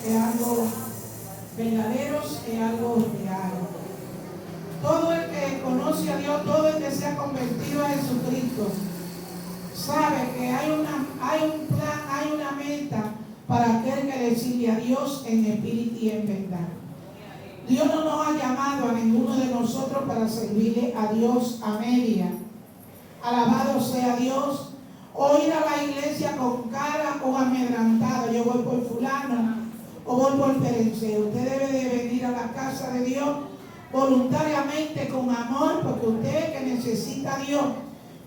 es algo verdadero, es algo real. Todo el que conoce a Dios, todo el que se ha convertido a Jesucristo, sabe que hay un plan, hay una meta para aquel que le sirve a Dios en espíritu y en verdad. Dios no nos ha llamado a ninguno de nosotros para servirle a Dios a media. Alabado sea Dios. O ir a la iglesia con cara o amedrantado. Yo voy por fulano o voy por perenceo. Usted debe de venir a la casa de Dios voluntariamente, con amor, porque usted que necesita a Dios.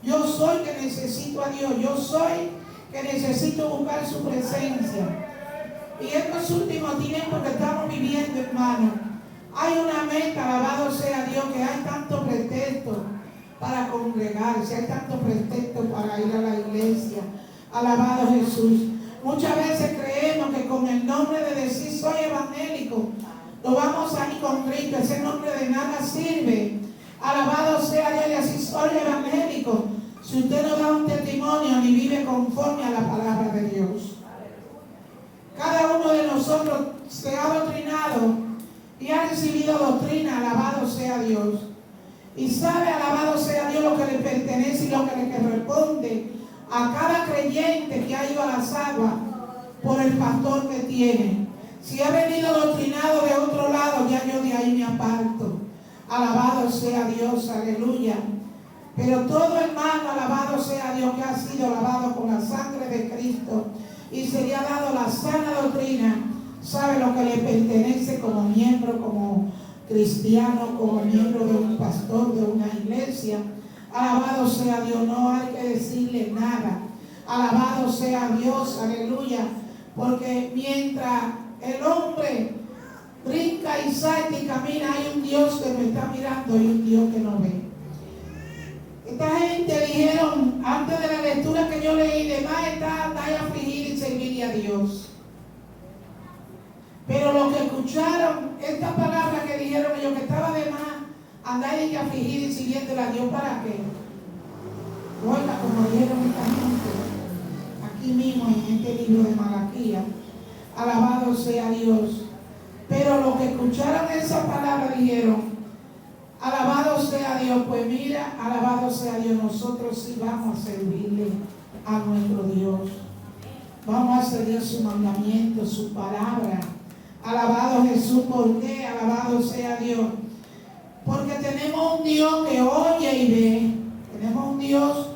Yo soy que necesito a Dios. Yo soy que necesito buscar su presencia. Y estos últimos tiempos que estamos viviendo, hermano, hay una meta, alabado sea Dios, que hay tanto pretexto para congregarse, hay tanto pretexto para ir a la iglesia. Alabado Jesús. Muchas veces creemos que con el nombre de decir soy evangélico, lo vamos a ir con Cristo. Ese nombre de nada sirve. Alabado sea Dios, y así soy evangélico. Si usted no da un testimonio ni vive conforme a la palabra de Dios. Cada uno de nosotros se ha doctrinado y ha recibido doctrina, alabado sea Dios. Y sabe, alabado sea Dios, lo que le pertenece y lo que le corresponde a cada creyente que ha ido a las aguas por el pastor que tiene. Si ha venido doctrinado de otro lado, ya yo de ahí me aparto. Alabado sea Dios, aleluya. Pero todo hermano, alabado sea Dios, que ha sido lavado con la sangre de Cristo y se le ha dado la sana doctrina, sabe lo que le pertenece como miembro, como cristiano, como miembro de un pastor, de una iglesia. Alabado sea Dios, no hay que decirle nada. Alabado sea Dios, aleluya. Porque mientras el hombre brinca y salta y camina, hay un Dios que me está mirando y un Dios que no ve. Esta gente dijeron, antes de la lectura que yo leí, de más está andar y afligir y servirle a Dios. Pero los que escucharon esta palabra que dijeron ellos, que estaba de más andar y afligir y sirviéndole a Dios, ¿para qué? Oiga, como dijeron esta gente, aquí mismo en este libro de Malaquías, alabado sea Dios. Pero los que escucharon esa palabra dijeron, alabado sea Dios. Pues mira, alabado sea Dios, nosotros sí vamos a servirle a nuestro Dios. Vamos a seguir su mandamiento, su palabra. Alabado Jesús. ¿Por qué? Alabado sea Dios. Porque tenemos un Dios que oye y ve. Tenemos un Dios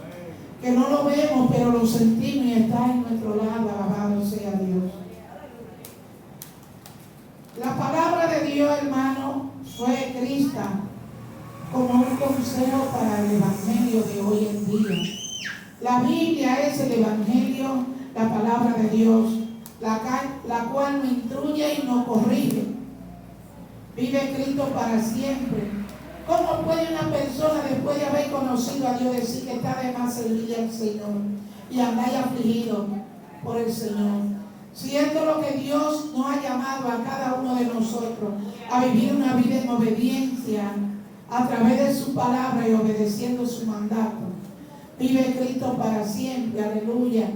que no lo vemos, pero lo sentimos y está en nuestro lado. Alabado sea Dios. La palabra de Dios, hermano, fue escrita como un consejo para el evangelio de hoy en día. La Biblia es el evangelio, la palabra de Dios, la cual nos instruye y nos corrige. Vive Cristo para siempre. ¿Cómo puede una persona, después de haber conocido a Dios, decir que está de más servirle al Señor y andar afligido por el Señor? Si esto es lo que Dios nos ha llamado a cada uno de nosotros, a vivir una vida en obediencia a través de su palabra y obedeciendo su mandato. Vive Cristo para siempre, aleluya.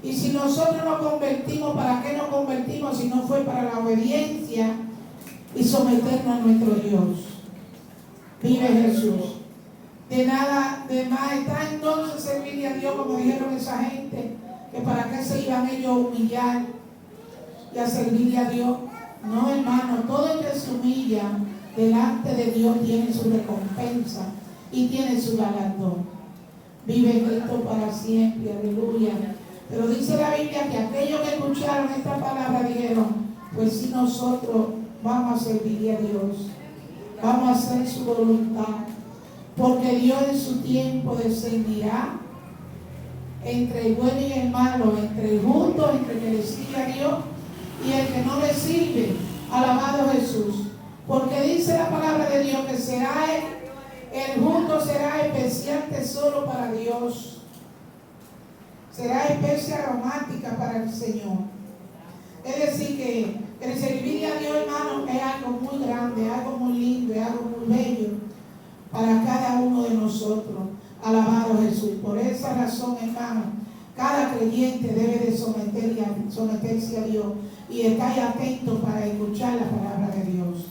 Y si nosotros nos convertimos, ¿para qué nos convertimos si no fue para la obediencia y someternos a nuestro Dios? Vive Jesús. De nada, de más está entonces servirle a Dios, como dijeron esa gente, que para qué se iban ellos a humillar y a servirle a Dios. No, hermano, todo el que se humilla delante de Dios tiene su recompensa y tiene su galardón. Vive Cristo para siempre, aleluya. Pero dice la Biblia que aquellos que escucharon esta palabra dijeron, pues si nosotros vamos a servirle a Dios, vamos a hacer su voluntad, porque Dios en su tiempo discernirá entre el bueno y el malo, entre el justo, entre el que le sirve a Dios y el que no le sirve. Alabado Jesús. Porque dice la palabra de Dios que será el justo será especial tesoro para Dios. Será especie aromática para el Señor. Es decir, que el servir a Dios, hermano, es algo muy grande, algo muy lindo, es algo muy bello para cada uno de nosotros. Alabado Jesús. Por esa razón, hermano, cada creyente debe de someterse a Dios y estar atento para escuchar la palabra de Dios.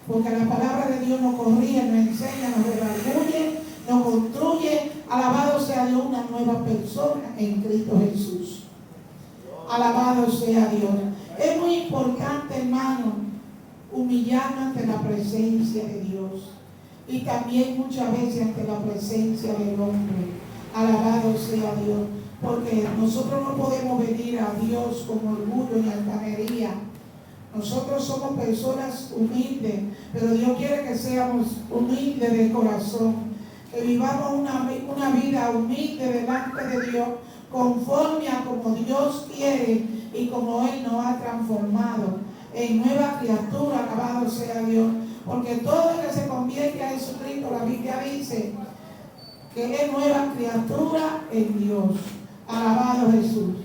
Porque la palabra de Dios nos corrige, nos enseña, nos redarguye, nos construye. Alabado sea Dios, una nueva persona en Cristo Jesús. Alabado sea Dios. Es muy importante, hermano, humillarnos ante la presencia de Dios. Y también muchas veces ante la presencia del hombre. Alabado sea Dios. Porque nosotros no podemos venir a Dios con orgullo y altanería. Nosotros somos personas humildes, pero Dios quiere que seamos humildes de corazón, que vivamos una vida humilde delante de Dios, conforme a como Dios quiere y como Él nos ha transformado en nueva criatura. Alabado sea Dios, porque todo el que se convierte a Jesucristo, la Biblia dice que es nueva criatura en Dios. Alabado Jesús.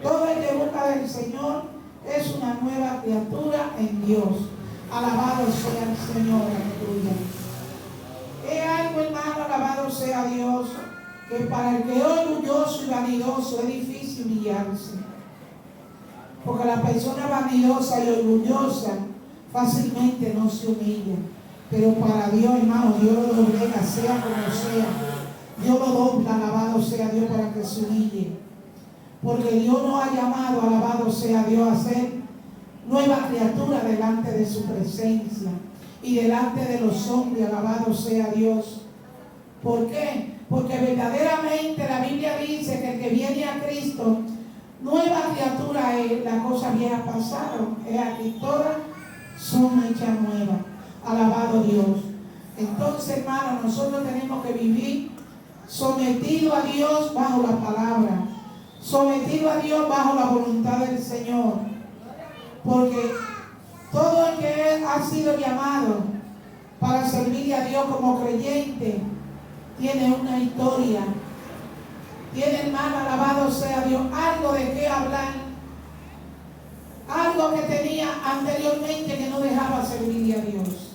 Todo el que busca del Señor es una nueva criatura en Dios. Alabado sea el Señor, aleluya. Es algo, hermano, alabado sea Dios, que para el que es orgulloso y vanidoso es difícil humillarse. Porque la persona vanidosa y orgullosa fácilmente no se humilla. Pero para Dios, hermano, Dios lo doblega, sea como sea. Dios lo dobla, alabado sea Dios, para que se humille. Porque Dios nos ha llamado, alabado sea Dios, a ser nueva criatura delante de su presencia y delante de los hombres, alabado sea Dios. ¿Por qué? Porque verdaderamente la Biblia dice que el que viene a Cristo, nueva criatura es, las cosas viejas pasaron, es aquí todas son hechas nuevas. Alabado Dios. Entonces, hermano, nosotros tenemos que vivir sometidos a Dios bajo la palabra, sometido a Dios bajo la voluntad del Señor. Porque todo el que ha sido llamado para servirle a Dios como creyente tiene una historia, tiene, hermano, alabado sea Dios, algo de qué hablar, algo que tenía anteriormente que no dejaba servirle a Dios.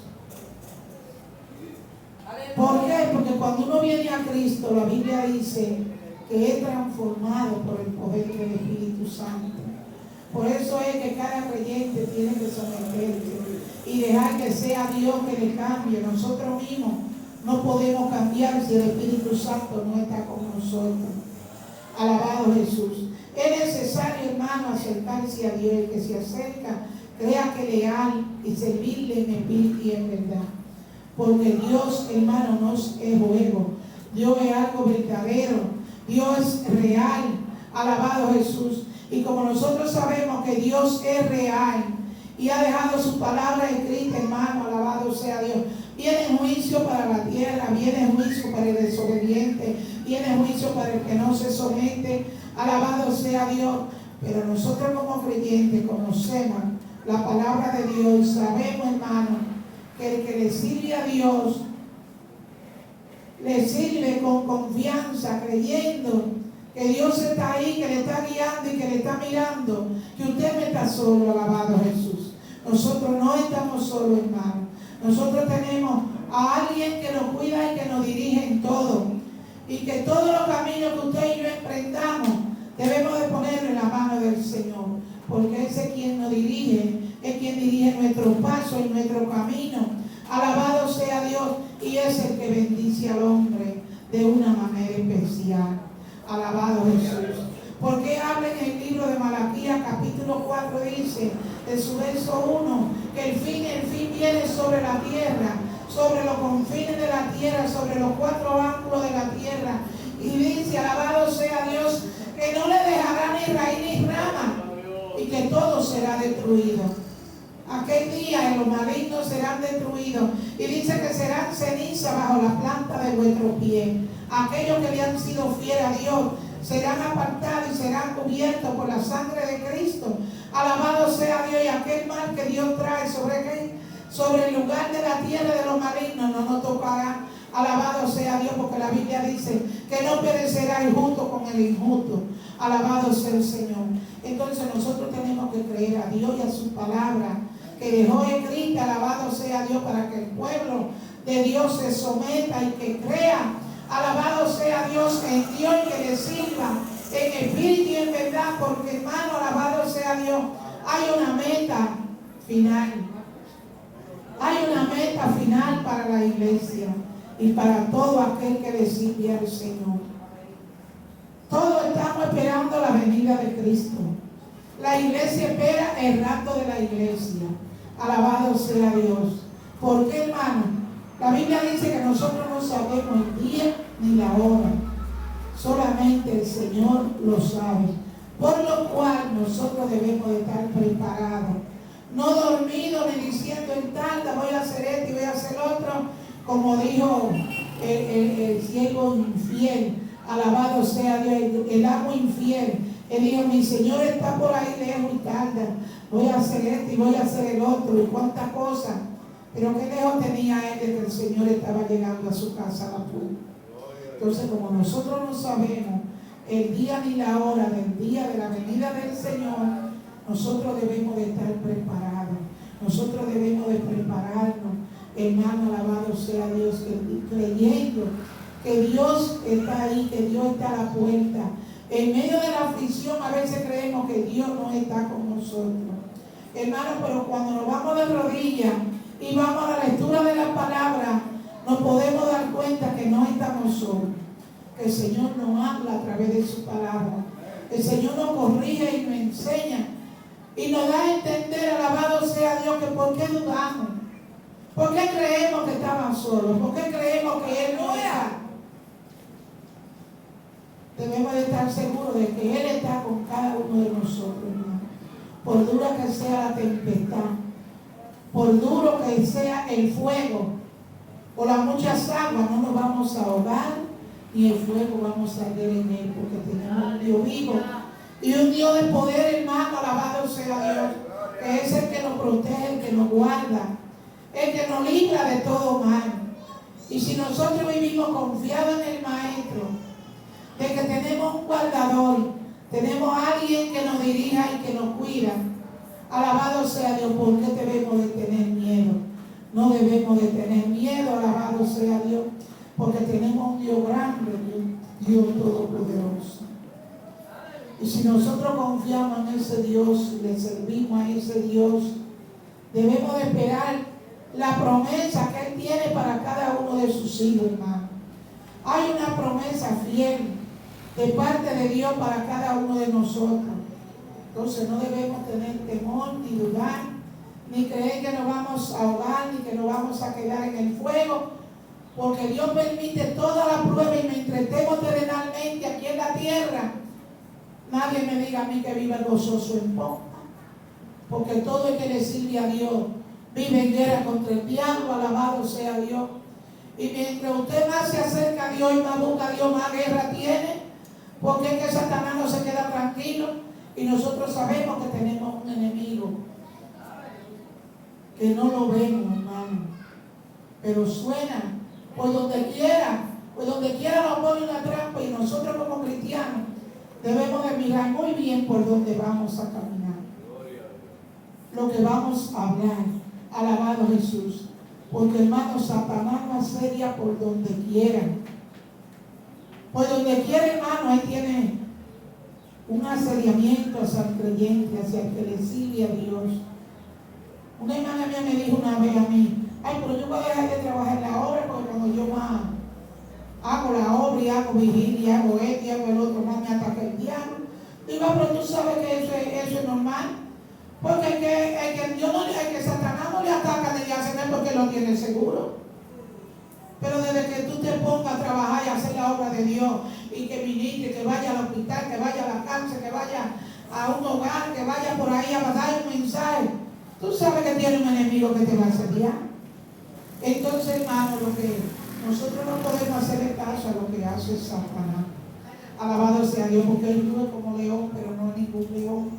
¿Por qué? Porque cuando uno viene a Cristo, la Biblia dice que es transformado por el poder del Espíritu Santo. Por eso es que cada creyente tiene que someterse y dejar que sea Dios que le cambie. Nosotros mismos no podemos cambiar si el Espíritu Santo no está con nosotros. Alabado Jesús. Es necesario, hermano, acercarse a Dios. El que se acerca, crea que leal y servirle en espíritu y en verdad. Porque Dios, hermano, no es juego. Dios es algo verdadero. Dios es real. Alabado Jesús. Y como nosotros sabemos que Dios es real y ha dejado su palabra escrita, hermano, alabado sea Dios. Viene juicio para la tierra, viene juicio para el desobediente, viene juicio para el que no se somete. Alabado sea Dios. Pero nosotros como creyentes conocemos la palabra de Dios y sabemos, hermano, que el que le sirve a Dios le sirve con confianza, creyendo que Dios está ahí, que le está guiando y que le está mirando, que usted no está solo, alabado Jesús. Nosotros no estamos solos, hermano. Nosotros tenemos a alguien que nos cuida y que nos dirige en todo. Y que todos los caminos que usted y yo emprendamos, debemos de ponerlo en la mano del Señor. Porque ese es quien nos dirige, es quien dirige nuestro paso y nuestro camino. Alabado sea Dios, y es el que bendice al hombre de una manera especial. Alabado Jesús. Porque habla en el libro de Malaquías capítulo 4, dice de su verso 1, que el fin viene sobre la tierra, sobre los confines de la tierra, sobre los cuatro ángulos de la tierra. Y dice, alabado sea Dios, que no le dejará ni raíz ni rama, y que todo será destruido. Aquel día los malignos serán destruidos. Y dice que serán ceniza bajo la planta de vuestros pies. Aquellos que le han sido fieles a Dios serán apartados y serán cubiertos por la sangre de Cristo. Alabado sea Dios. Y aquel mal que Dios trae sobre el lugar de la tierra de los malignos no nos tocará. Alabado sea Dios, porque la Biblia dice que no perecerá el justo con el injusto. Alabado sea el Señor. Entonces nosotros tenemos que creer a Dios y a su palabra que dejó escrita, alabado sea Dios, para que el pueblo de Dios se someta y que crea, alabado sea Dios, en Dios, y que le sirva en espíritu y en verdad, porque hermano, alabado sea Dios, hay una meta final. Hay una meta final para la iglesia y para todo aquel que le sirve al Señor. Todos estamos esperando la venida de Cristo. La iglesia espera el rapto de la iglesia. Alabado sea Dios. ¿Por qué, hermano? La Biblia dice que nosotros no sabemos el día ni la hora. Solamente el Señor lo sabe. Por lo cual nosotros debemos de estar preparados. No dormido ni diciendo en tarde voy a hacer esto y voy a hacer otro, como dijo el ciego infiel. Alabado sea Dios, el amo infiel. Él dijo, mi Señor está por ahí lejos y tarda. Voy a hacer esto y voy a hacer el otro y cuántas cosas. Pero qué lejos tenía él de que el Señor estaba llegando a su casa a la puerta. Entonces, como nosotros no sabemos el día ni la hora del día de la venida del Señor, nosotros debemos de estar preparados. Nosotros debemos de prepararnos, hermano, alabado sea Dios, creyendo que Dios está ahí, que Dios está a la puerta. En medio de la aflicción a veces creemos que Dios no está con nosotros. Hermano, pero cuando nos vamos de rodillas y vamos a la lectura de la palabra, nos podemos dar cuenta que no estamos solos. Que el Señor nos habla a través de su palabra. El Señor nos corrige y nos enseña. Y nos da a entender, alabado sea Dios, que por qué dudamos. ¿Por qué creemos que estaban solos? ¿Por qué creemos que Él no era? Debemos de estar seguros de que Él está con cada uno de nosotros, hermano. Por dura que sea la tempestad, por duro que sea el fuego, o las muchas aguas, no nos vamos a ahogar, ni el fuego vamos a arder en Él, porque tenemos un Dios vivo y un Dios de poder, hermano, alabado sea Dios, que es el que nos protege, el que nos guarda, el que nos libra de todo mal. Y si nosotros vivimos confiados en el Maestro, de que tenemos un guardador, tenemos a alguien que nos dirija y que nos cuida, alabado sea Dios, ¿por qué debemos de tener miedo? No debemos de tener miedo, alabado sea Dios, porque tenemos un Dios grande, Dios todopoderoso. Y si nosotros confiamos en ese Dios y le servimos a ese Dios, debemos de esperar la promesa que Él tiene para cada uno de sus hijos, hermano. Hay una promesa fiel de parte de Dios para cada uno de nosotros. Entonces no debemos tener temor ni dudar, ni creer que nos vamos a ahogar, ni que nos vamos a quedar en el fuego, porque Dios permite toda la prueba y mientras estemos terrenalmente aquí en la tierra, nadie me diga a mí que viva gozoso en pompa, porque todo el que le sirve a Dios vive en guerra contra el diablo, alabado sea Dios. Y mientras usted más se acerca a Dios y más busca a Dios, más guerra tiene, porque es que Satanás no se queda tranquilo y nosotros sabemos que tenemos un enemigo que no lo vemos, hermano, pero suena por donde quiera nos pone una trampa y nosotros como cristianos debemos de mirar muy bien por dónde vamos a caminar, lo que vamos a hablar, alabado Jesús, porque hermano, Satanás nos asedia por donde quiera. Por donde quiera, hermano, ahí tiene un asediamiento hacia el creyente, hacia el que le sigue a Dios. Una hermana mía me dijo una vez a mí, ay, pero yo voy a dejar de trabajar en la obra porque cuando yo más hago la obra y hago vigilia, hago esto y hago el otro, más me ataca el diablo. Digo, pero tú sabes que eso es normal. Porque el que Satanás no le ataca desde hace tiempo porque lo tiene seguro. Pero desde que tú te pongas a trabajar y a hacer la obra de Dios y que ministre, que vaya al hospital, que vaya a la cárcel, que vaya a un hogar, que vaya por ahí a dar un mensaje, tú sabes que tiene un enemigo que te va a asediar. Entonces, hermano, lo que nosotros no podemos hacerle caso a lo que hace Satanás. Alabado sea Dios, porque Él vive como león, pero no ningún león.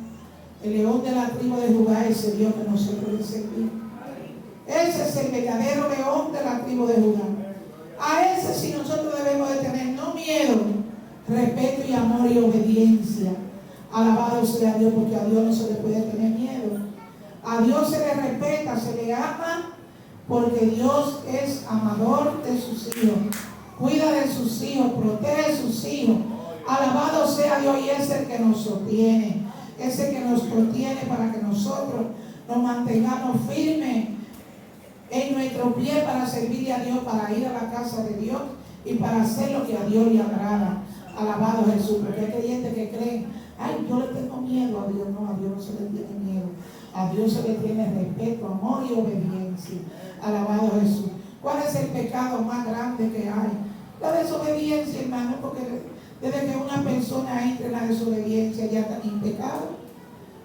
El león de la tribu de Judá es el Dios que nosotros le servimos. Ese es el verdadero león de la tribu de Judá. A ese sí nosotros debemos de tener no miedo, respeto y amor y obediencia. Alabado sea Dios, porque a Dios no se le puede tener miedo. A Dios se le respeta, se le ama, porque Dios es amador de sus hijos. Cuida de sus hijos, protege a sus hijos. Alabado sea Dios, y es el que nos sostiene, es el que nos protiene para que nosotros nos mantengamos firmes en nuestro pie para servirle a Dios, para ir a la casa de Dios y para hacer lo que a Dios le agrada. Alabado Jesús, porque hay creyentes que creen, ay, yo le tengo miedo a Dios. No, a Dios no se le tiene miedo. A Dios se le tiene respeto, amor y obediencia. Alabado Jesús. ¿Cuál es el pecado más grande que hay? La desobediencia, hermano, porque desde que una persona entra en la desobediencia ya está en pecado.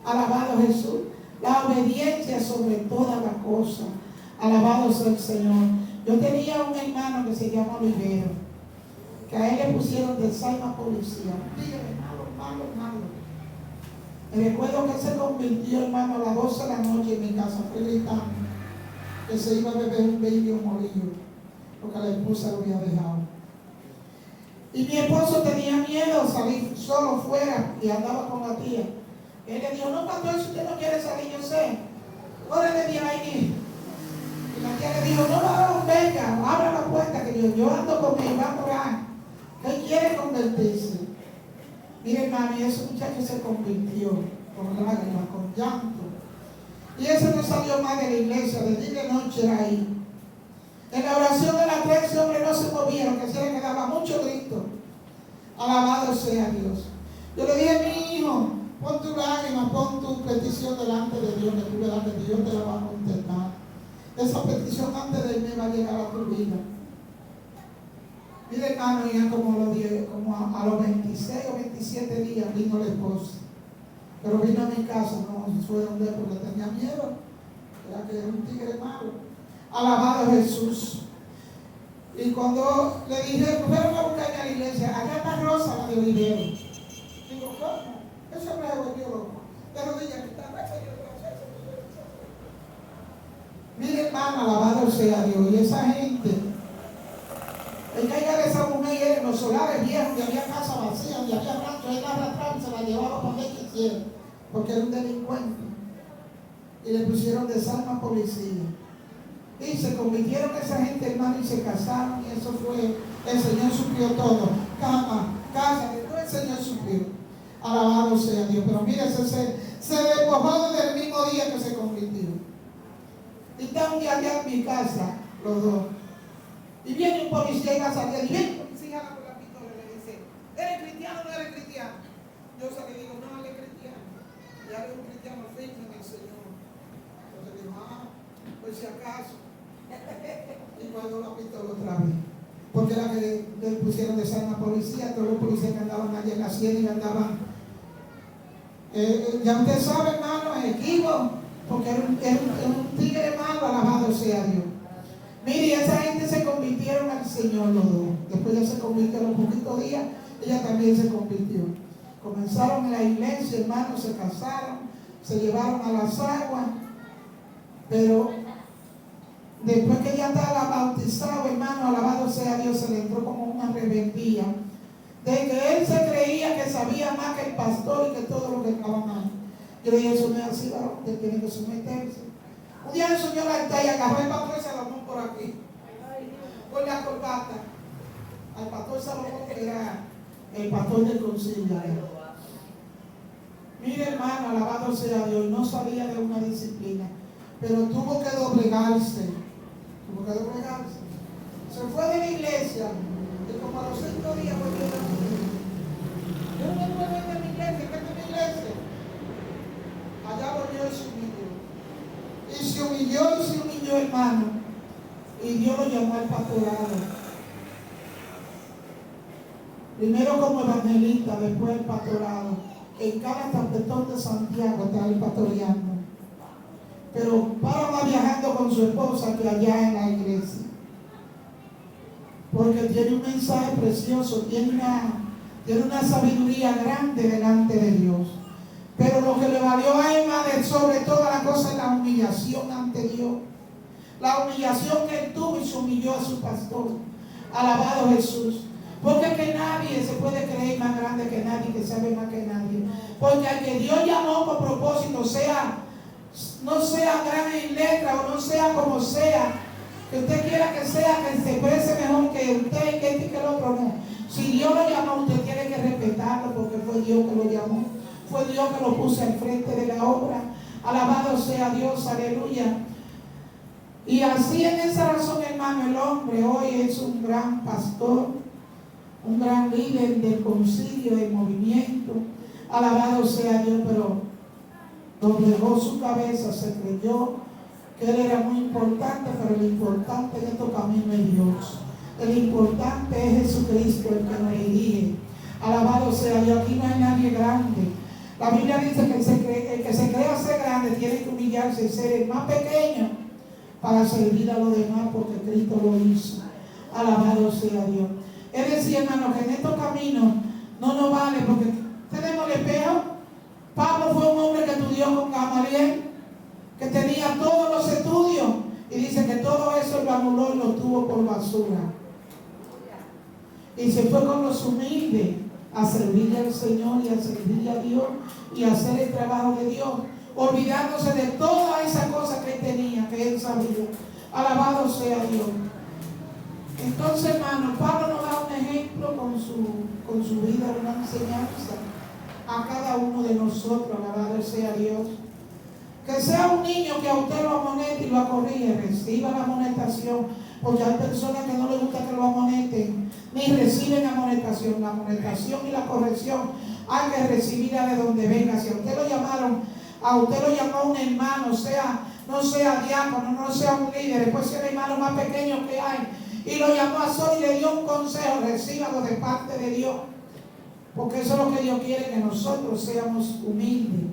Alabado Jesús. La obediencia sobre toda la cosa. Alabado sea el Señor. Yo tenía un hermano que se llama Olivero, que a él le pusieron de Salma Policía. Dígame, malo. Me recuerdo que se convirtió, hermano, a las 12 de la noche en mi casa, fue gritando que se iba a beber un medio molillo, porque la esposa lo había dejado. Y mi esposo tenía miedo de salir solo fuera y andaba con la tía. Él le dijo, no, pastor, si usted no quiere salir, yo sé. Órale de ahí. Y la tía le dijo, no, venga, abra la puerta, que yo ando con él, va a orar. Que él quiere convertirse. Mire, hermano, y ese muchacho se convirtió con lágrimas, con llanto. Y ese no salió más de la iglesia, de día y de noche era ahí. En la oración de las 3 hombres no se movieron, que se le quedaba mucho grito. Alabado sea Dios. Yo le dije, mi hijo, pon tu lágrima, pon tu petición delante de Dios, que tú delante de Dios te la va a contestar. Esa petición antes de irme va a llegar a tu vida. Mire, hermano, ya como a los 26 o 27 días vino la esposa. Pero vino a mi casa, no fue donde porque tenía miedo. Era que era un tigre malo. Alabado Jesús. Y cuando le dije, fueron a buscarme a la iglesia, allá está Rosa, la de Olivero. Digo, ¿cómo? Ese hombre se volvió loco. De rodillas, que está mire, hermano, alabado sea Dios. Y esa gente, el caiga de esa mujer en los solares viejos, donde había casa vacía, donde había rancho, él la arrastraba y se la llevaba para donde quisiera, porque era un delincuente. Y le pusieron de Salma Policía. Y se convirtieron esa gente, hermano, y se casaron, y eso fue, el Señor suplió todo. Cama, casa, todo el Señor suplió. Alabado sea Dios. Pero mire, se despojó desde el mismo día que se convirtió. Y está un día allá en mi casa, los dos. Y viene un policía y va a salir. Y viene un policía con la pistola y le dice, ¿eres cristiano o no eres cristiano? Yo salí y digo, no, él es cristiano. Ya es un cristiano firme en el Señor. Entonces digo, por si acaso. Y guardó la pistola otra vez. Porque era que le pusieron de Salma Policía, todos los policías que andaban allá en la sierra y andaban. Ya usted sabe, hermano, equipo, porque era un tigre malo, alabado sea Dios. Mire, esa gente se convirtieron al Señor los dos. Después ya se convirtió en un poquito días, ella también se convirtió. Comenzaron en la iglesia, hermanos, se casaron, se llevaron a las aguas, pero después que ella estaba bautizado, hermano, alabado sea Dios, se le entró como una rebeldía de que él se creía que sabía más que el pastor y que todo lo que estaba mal. Yo le dije, eso no es así, usted tiene que someterse. Un día le subió la altar y agarró el pastor Salomón por aquí, con la corbata, al pastor Salomón, que era el pastor del concilio. Mire, hermano, alabado sea Dios, no sabía de una disciplina, pero tuvo que doblegarse. Se fue de la iglesia y como a los 5 días volvió a la iglesia. Yo no me voy de mi iglesia, ¿qué es mi iglesia? Allá volvió y se humilló, hermano. Y Dios lo llamó al pastorado. Primero como evangelista, después el pastorado. En cada tapetón de Santiago está el pastoreando. Pero para más viajando con su esposa que allá en la iglesia. Porque tiene un mensaje precioso, tiene una sabiduría grande delante de Dios. Pero lo que le valió a él sobre toda la cosa es la humillación ante Dios. La humillación que él tuvo y se humilló a su pastor. Alabado Jesús. Porque que nadie se puede creer más grande que nadie, que sabe más que nadie. Porque al que Dios llamó por propósito, no sea gran en letra o no sea como sea, que usted quiera que sea, que se exprese mejor que usted y que el otro, no. Si Dios lo llamó, usted tiene que respetarlo porque fue Dios que lo llamó. Fue Dios que lo puso al frente de la obra. Alabado sea Dios, aleluya. Y así en esa razón, hermano, el hombre hoy es un gran pastor, un gran líder del concilio, del movimiento. Alabado sea Dios, pero doblegó su cabeza, se creyó que él era muy importante, pero lo importante en estos caminos es Dios. El importante es Jesucristo, el que nos dirige. Alabado sea Dios, aquí no hay nadie grande. La Biblia dice que el que se crea ser grande tiene que humillarse y ser el más pequeño para servir a los demás, porque Cristo lo hizo. Alabado sea Dios. Es decir, hermano, que en estos caminos no nos vale, porque tenemos el espejo. Pablo fue un hombre que estudió con Gamaliel, que tenía todos los estudios, y dice que todo eso lo anuló y lo tuvo por basura. Y se fue con los humildes a servirle al Señor y a servirle a Dios y a hacer el trabajo de Dios, olvidándose de todas esas cosas que él tenía, que él sabía. Alabado sea Dios. Entonces, hermano, Pablo nos da un ejemplo con su vida, una enseñanza a cada uno de nosotros. Alabado sea Dios. Que sea un niño que a usted lo amonete y lo corrige, reciba la amonestación, porque hay personas que no les gusta que lo amoneten, ni reciben amonestación. La amonestación y la corrección hay que recibirla de donde venga. Si a usted lo llamaron, a usted lo llamó un hermano, no sea diácono, no sea un líder, después sea el hermano más pequeño que hay, y lo llamó a sol y le dio un consejo, recíbalo de parte de Dios, porque eso es lo que Dios quiere, que nosotros seamos humildes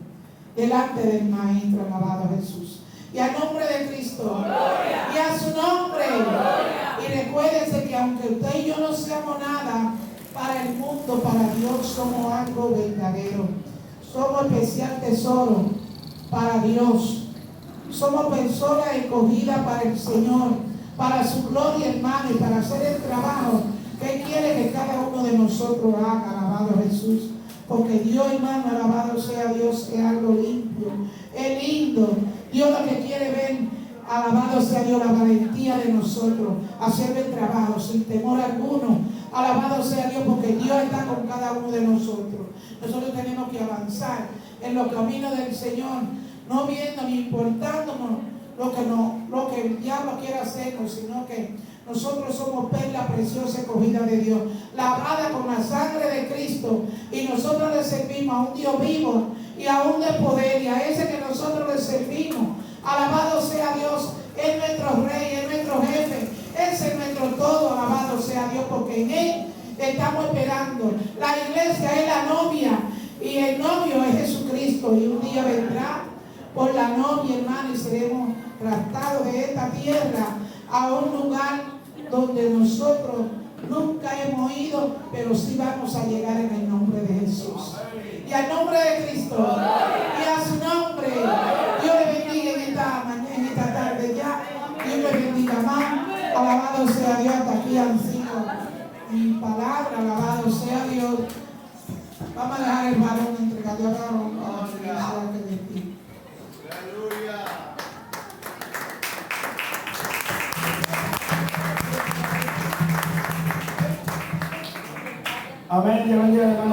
delante del Maestro, alabado Jesús. Y al nombre de Cristo, gloria, y a su nombre, gloria. Y recuérdense que aunque usted y yo no seamos nada para el mundo, para Dios somos algo verdadero. Somos especial tesoro para Dios. Somos personas escogidas para el Señor, para su gloria, hermano, y para hacer el trabajo que Él quiere que cada uno de nosotros haga, alabado Jesús. Porque Dios, hermano, alabado sea Dios, es algo limpio, es lindo. Dios lo que quiere ver, alabado sea Dios, la valentía de nosotros, hacer el trabajo sin temor alguno. Alabado sea Dios, porque Dios está con cada uno de nosotros. Nosotros tenemos que avanzar en los caminos del Señor, no viendo ni importándonos lo que el diablo quiere hacernos, sino que nosotros somos perla preciosa escogida de Dios, lavada con la sangre de Cristo, y nosotros le servimos a un Dios vivo y a un de poder, y a ese que nosotros le servimos. Alabado sea Dios, es nuestro rey, es nuestro jefe, ese es nuestro todo. Alabado sea Dios, porque en Él estamos esperando. La iglesia es la novia y el novio es Jesucristo, y un día vendrá por la novia, hermano, y seremos raptados de esta tierra a un lugar donde nosotros nunca hemos ido, pero sí vamos a llegar en el nombre de Jesús y al nombre de Cristo y a su nombre. Dios le bendiga en esta tarde ya. Dios le bendiga más. Alabado sea Dios. Hasta aquí han sido mi palabra. Alabado sea Dios. Vamos a dejar el varón entregado a varón para que sea que de ti. Aleluya. Amén.